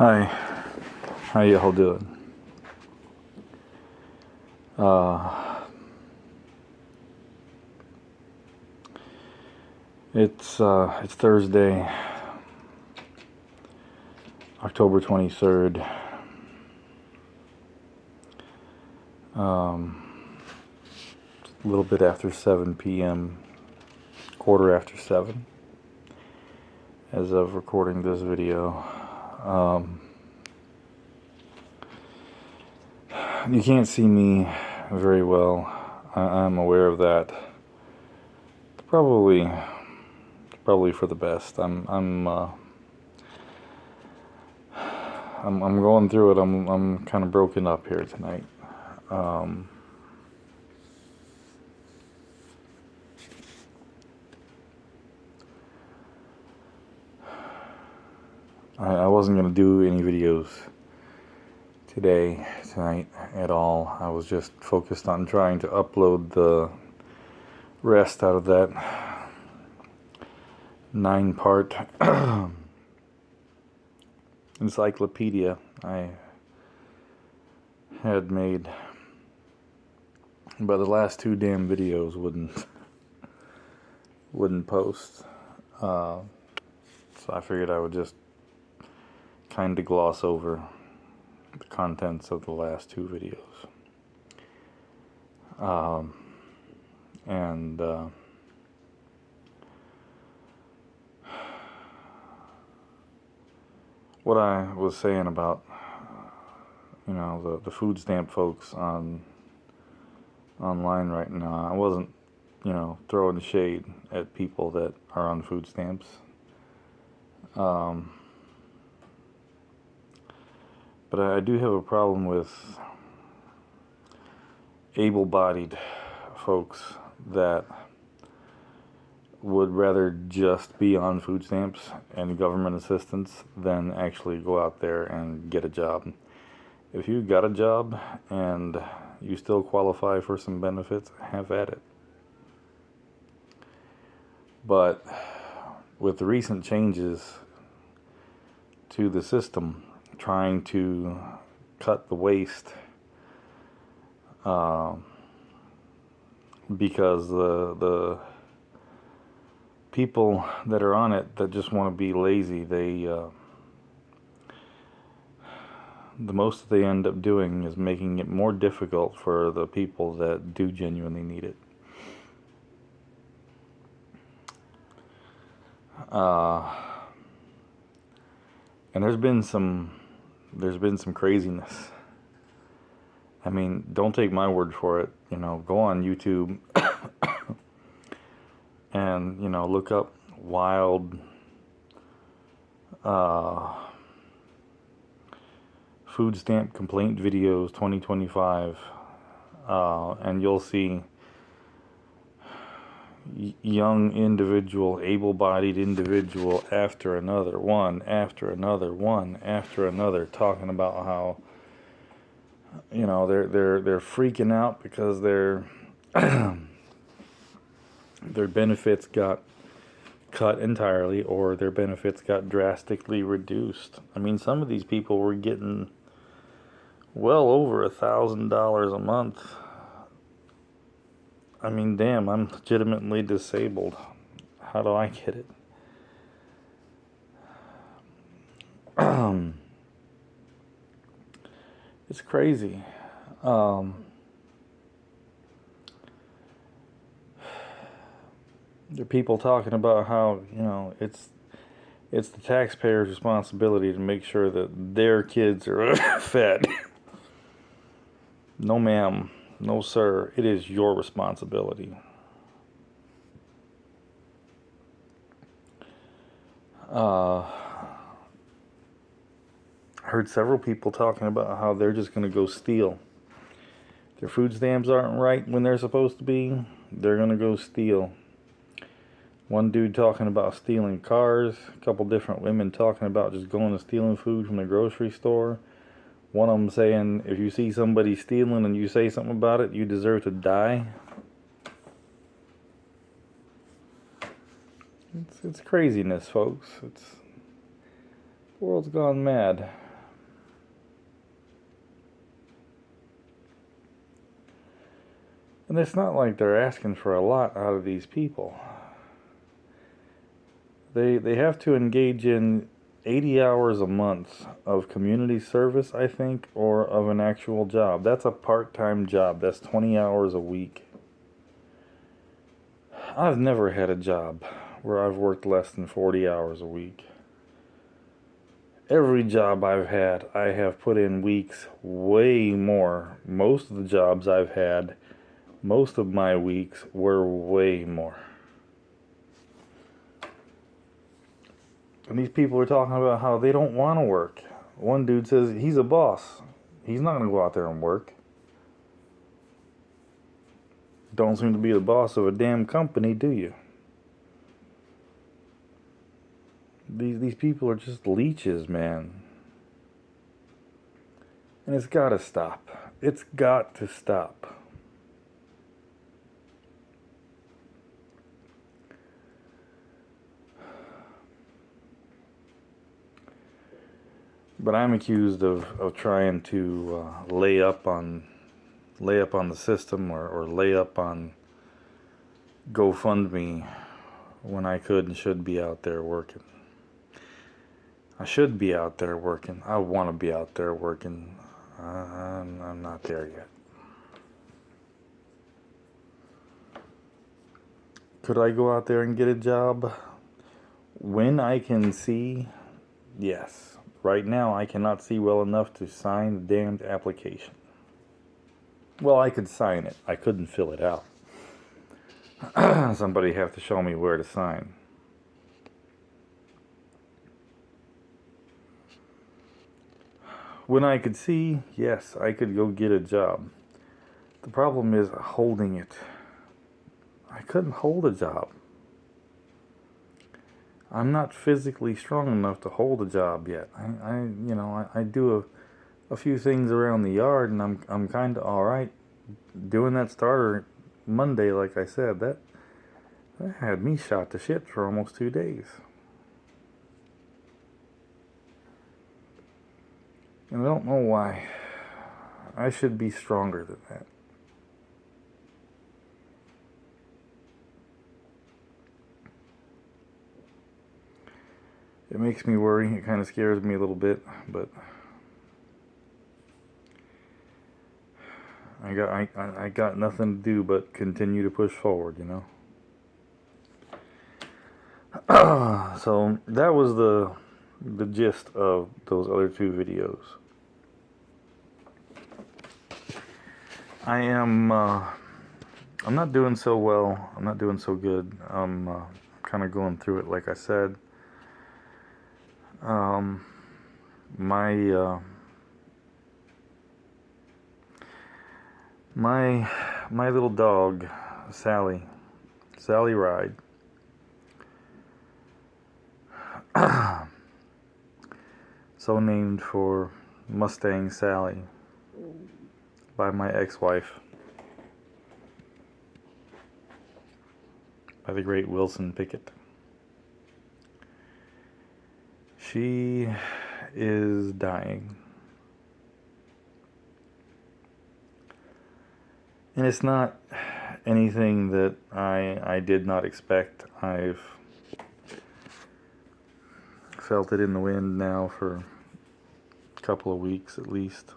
Hi, how y'all doing? Uh, it's Thursday, October 23rd. A little bit after 7 p.m., quarter after 7, as of recording this video. You can't see me very well. I'm aware of that. Probably for the best. I'm going through it. I'm kind of broken up here tonight. I wasn't gonna do any videos tonight at all. I was just focused on trying to upload the rest out of that 9-part encyclopedia I had made, but the last 2 damn videos wouldn't post. So I figured I would just kind of gloss over the contents of the last 2 videos. And what I was saying about, the food stamp folks online right now, I wasn't, throwing shade at people that are on food stamps. But I do have a problem with able-bodied folks that would rather just be on food stamps and government assistance than actually go out there and get a job. If you got a job and you still qualify for some benefits, have at it. But with the recent changes to the system, trying to cut the waste, because the people that are on it that just want to be lazy, the most they end up doing is making it more difficult for the people that do genuinely need it. And there's been some craziness. I mean, don't take my word for it. Go on YouTube and look up wild food stamp complaint videos 2025, and you'll see young individual, able-bodied individual after another one talking about how they're freaking out because their benefits got cut entirely, or their benefits got drastically reduced. I mean, some of these people were getting well over $1,000 a month. I mean, damn, I'm legitimately disabled. How do I get it? It's crazy. There are people talking about how, it's the taxpayer's responsibility to make sure that their kids are fed. No, ma'am. No, sir. It is your responsibility. I heard several people talking about how they're just going to go steal. Their food stamps aren't right when they're supposed to be. They're going to go steal. One dude talking about stealing cars. A couple different women talking about just going and stealing food from the grocery store. One of them saying, if you see somebody stealing and you say something about it, you deserve to die. It's craziness, folks. The world's gone mad. And it's not like they're asking for a lot out of these people. They have to engage in 80 hours a month of community service, I think, or of an actual job. That's a part-time job. That's 20 hours a week. I've never had a job where I've worked less than 40 hours a week. Every job I've had, I have put in weeks way more. Most of the jobs I've had, most of my weeks were way more. And these people are talking about how they don't want to work. One dude says he's a boss. He's not going to go out there and work. Don't seem to be the boss of a damn company, do you? These people are just leeches, man. And it's got to stop. It's got to stop. But I'm accused of trying to lay up on the system or lay up on GoFundMe when I could and should be out there working. I should be out there working. I want to be out there working. I'm not there yet. Could I go out there and get a job? When I can see, yes. Right now, I cannot see well enough to sign the damned application. Well, I could sign it. I couldn't fill it out. Somebody have to show me where to sign. When I could see, yes, I could go get a job. The problem is holding it. I couldn't hold a job. I'm not physically strong enough to hold a job yet. I do a few things around the yard, and I'm kind of all right. Doing that starter Monday, like I said, that had me shot to shit for almost 2 days. And I don't know why. I should be stronger than that. It makes me worry. It kind of scares me a little bit, but I got nothing to do but continue to push forward, you know. So that was the gist of those other 2 videos. I'm not doing so well. I'm not doing so good. I'm kind of going through it, like I said. My little dog, Sally Ride, so named for Mustang Sally by my ex-wife, by the great Wilson Pickett. She is dying. And it's not anything that I did not expect. I've felt it in the wind now for a couple of weeks at least.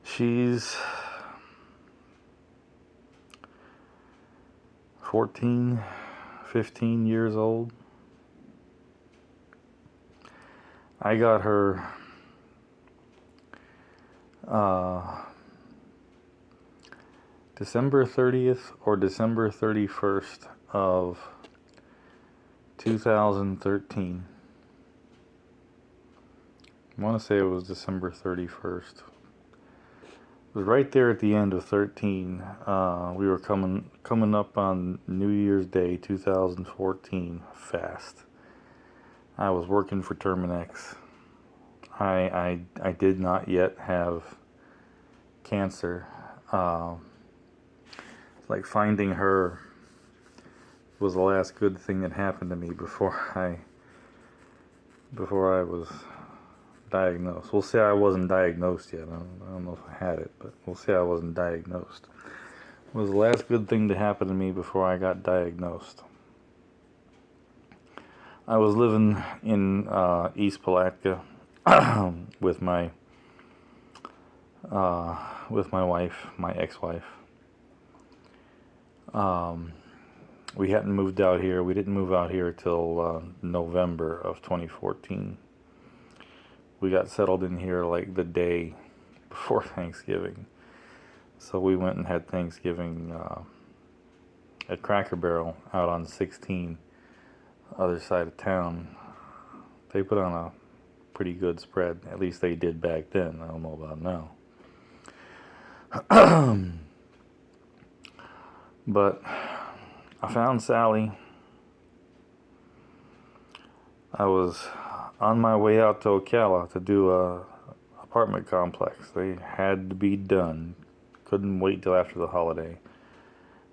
She's 14, 15 years old. I got her December 30th or December 31st of 2013. I want to say it was December 31st. It was right there at the end of 13. We were coming up on New Year's Day 2014 fast. I was working for Terminex. I did not yet have cancer. Like finding her was the last good thing that happened to me before I was diagnosed. We'll say I wasn't diagnosed yet. I don't know if I had it, but we'll say I wasn't diagnosed. It was the last good thing to happen to me before I got diagnosed. I was living in East Palatka with my wife, my ex-wife. We hadn't moved out here. We didn't move out here till November of 2014. We got settled in here like the day before Thanksgiving. So we went and had Thanksgiving at Cracker Barrel out on 16, other side of town. They put on a pretty good spread. At least they did back then. I don't know about now. But I found Sally. I was on my way out to Ocala to do a apartment complex. They had to be done. Couldn't wait till after the holiday.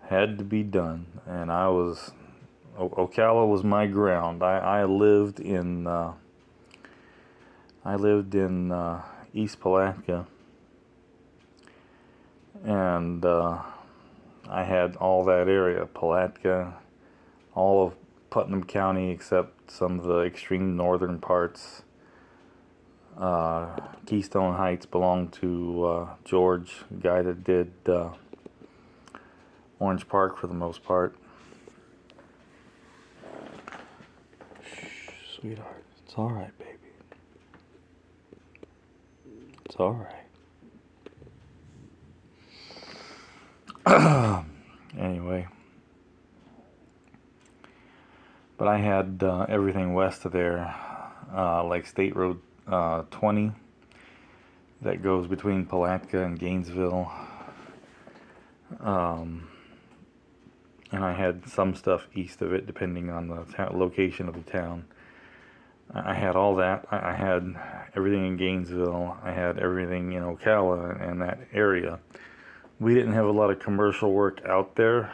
Had to be done. And Ocala was my ground. I lived in East Palatka, and I had all that area, Palatka, all of Putnam County except some of the extreme northern parts. Keystone Heights belonged to George, the guy that did Orange Park for the most part. Shh, sweetheart, it's alright, baby. It's alright. Anyway, but I had everything west of there, like State Road 20 that goes between Palatka and Gainesville, and I had some stuff east of it depending on the location of the town. I had all that. I had everything in Gainesville. I had everything in Ocala and that area. We didn't have a lot of commercial work out there.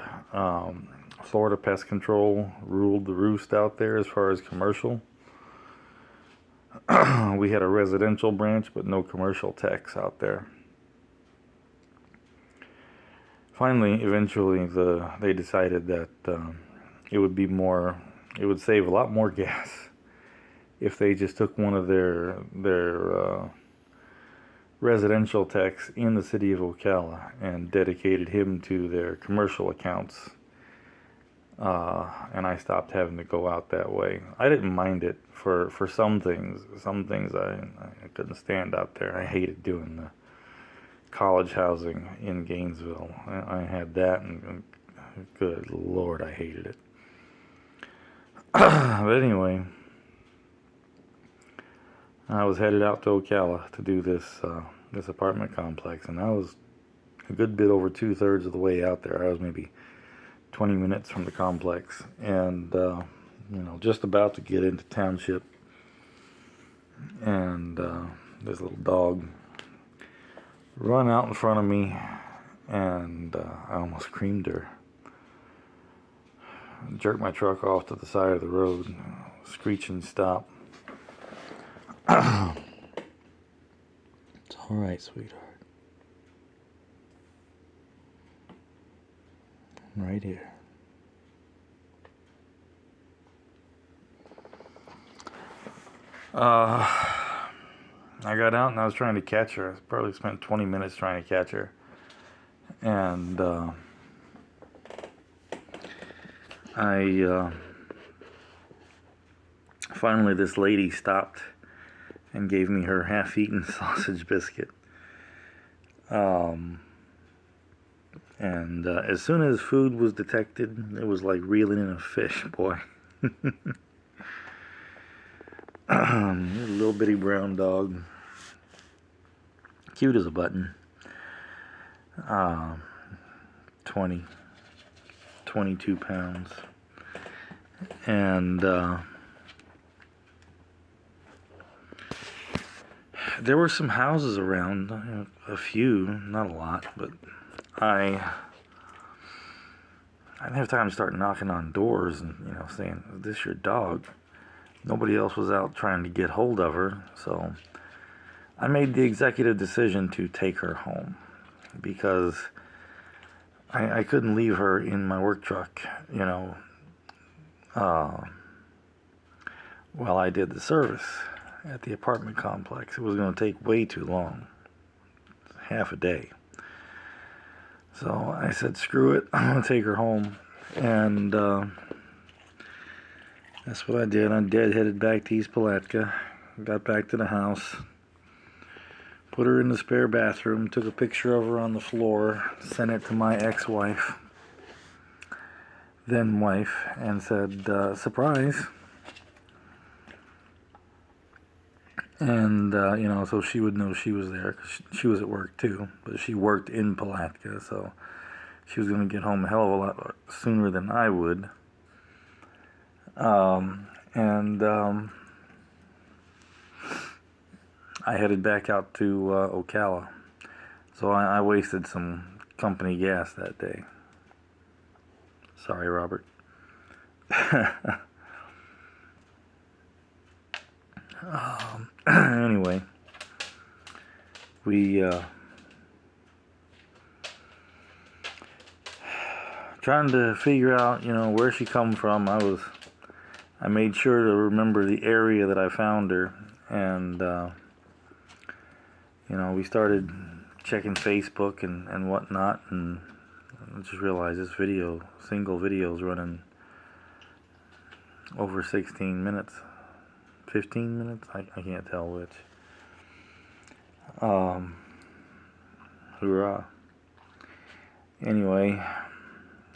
Florida Pest Control ruled the roost out there as far as commercial. We had a residential branch, but no commercial techs out there. Finally, eventually, they decided that it would save a lot more gas if they just took one of their residential techs in the city of Ocala and dedicated him to their commercial accounts. And I stopped having to go out that way. I didn't mind it for some things. Some things I couldn't stand out there. I hated doing the college housing in Gainesville. I had that, and good Lord, I hated it. But anyway, I was headed out to Ocala to do this apartment complex, and I was a good bit over 2/3 of the way out there. I was maybe 20 minutes from the complex, and just about to get into township, and this little dog run out in front of me, and I almost creamed her. Jerked my truck off to the side of the road, screeching stop. It's all right, sweetheart. I'm right here. I got out and I was trying to catch her. I probably spent 20 minutes trying to catch her. And finally this lady stopped and gave me her half-eaten sausage biscuit. And as soon as food was detected, it was like reeling in a fish, boy. A little bitty brown dog, cute as a button. 22 pounds, and there were some houses around, a few, not a lot, but I didn't have time to start knocking on doors and saying, "Is this your dog?" Nobody else was out trying to get hold of her, so I made the executive decision to take her home because I couldn't leave her in my work truck, you know, while I did the service at the apartment complex. It was going to take way too long, half a day. So I said, screw it, I'm going to take her home. And that's what I did. I deadheaded back to East Palatka, got back to the house, put her in the spare bathroom, took a picture of her on the floor, sent it to my ex-wife, then wife, and said, surprise. And, you know, so she would know she was there, because she was at work too, but she worked in Palatka, so she was going to get home a hell of a lot sooner than I would. I headed back out to Ocala, so I wasted some company gas that day. Sorry, Robert. Anyway, we trying to figure out, you know, where she come from. I made sure to remember the area that I found her, and you know, we started checking Facebook and whatnot, and I just realized this single video is running over 16 minutes. 15 minutes? I can't tell which. Hoorah. Anyway,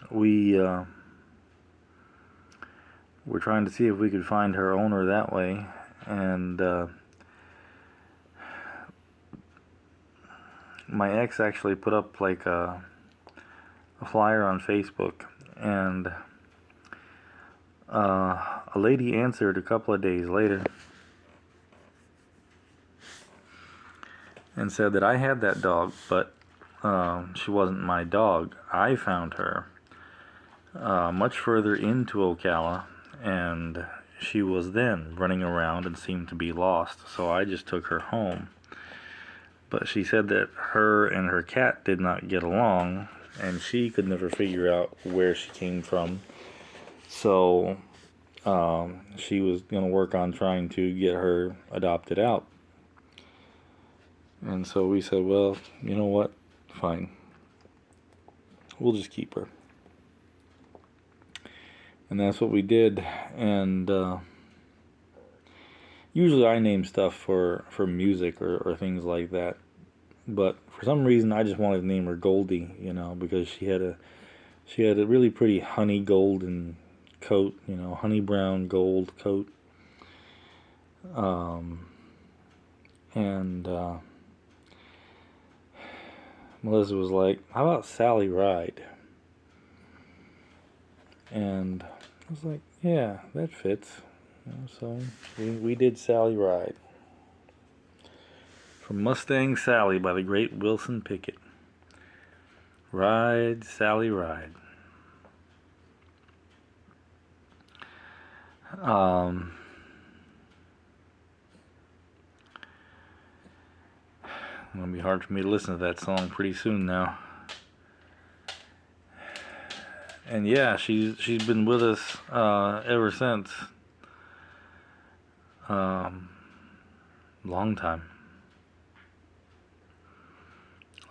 we're trying to see if we could find her owner that way, and my ex actually put up like a flyer on Facebook, and a lady answered a couple of days later and said that I had that dog, but she wasn't my dog. I found her much further into Ocala, and she was then running around and seemed to be lost, so I just took her home. But she said that her and her cat did not get along, and she could never figure out where she came from. So she was going to work on trying to get her adopted out. And so we said, well, you know what? Fine. We'll just keep her. And that's what we did. And usually I name stuff for music or things like that. But for some reason I just wanted to name her Goldie, you know, because she had a really pretty honey golden coat, you know, honey brown gold coat. Melissa was like, how about Sally Ride? And I was like, yeah, that fits. You know, so we did Sally Ride. From Mustang Sally by the great Wilson Pickett. Ride, Sally, ride. It's gonna be hard for me to listen to that song pretty soon now. And yeah, she's been with us ever since. Long time.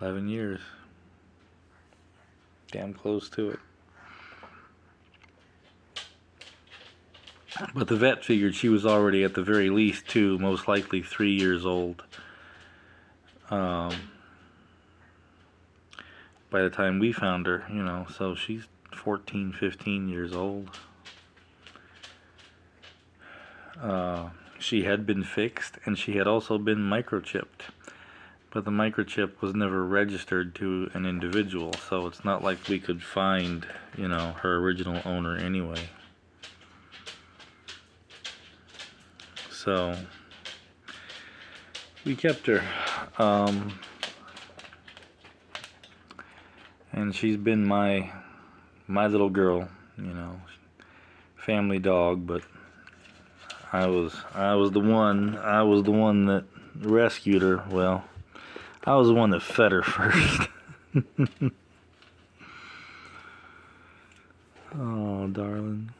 11 years. Damn close to it. But the vet figured she was already at the very least 2, most likely 3 years old. By the time we found her, you know, so she's 14, 15 years old. She had been fixed, and she had also been microchipped. But the microchip was never registered to an individual, so it's not like we could find, you know, her original owner anyway. So we kept her. And she's been my little girl, you know, family dog, but I was the one that rescued her. Well, I was the one that fed her first. Oh, darling.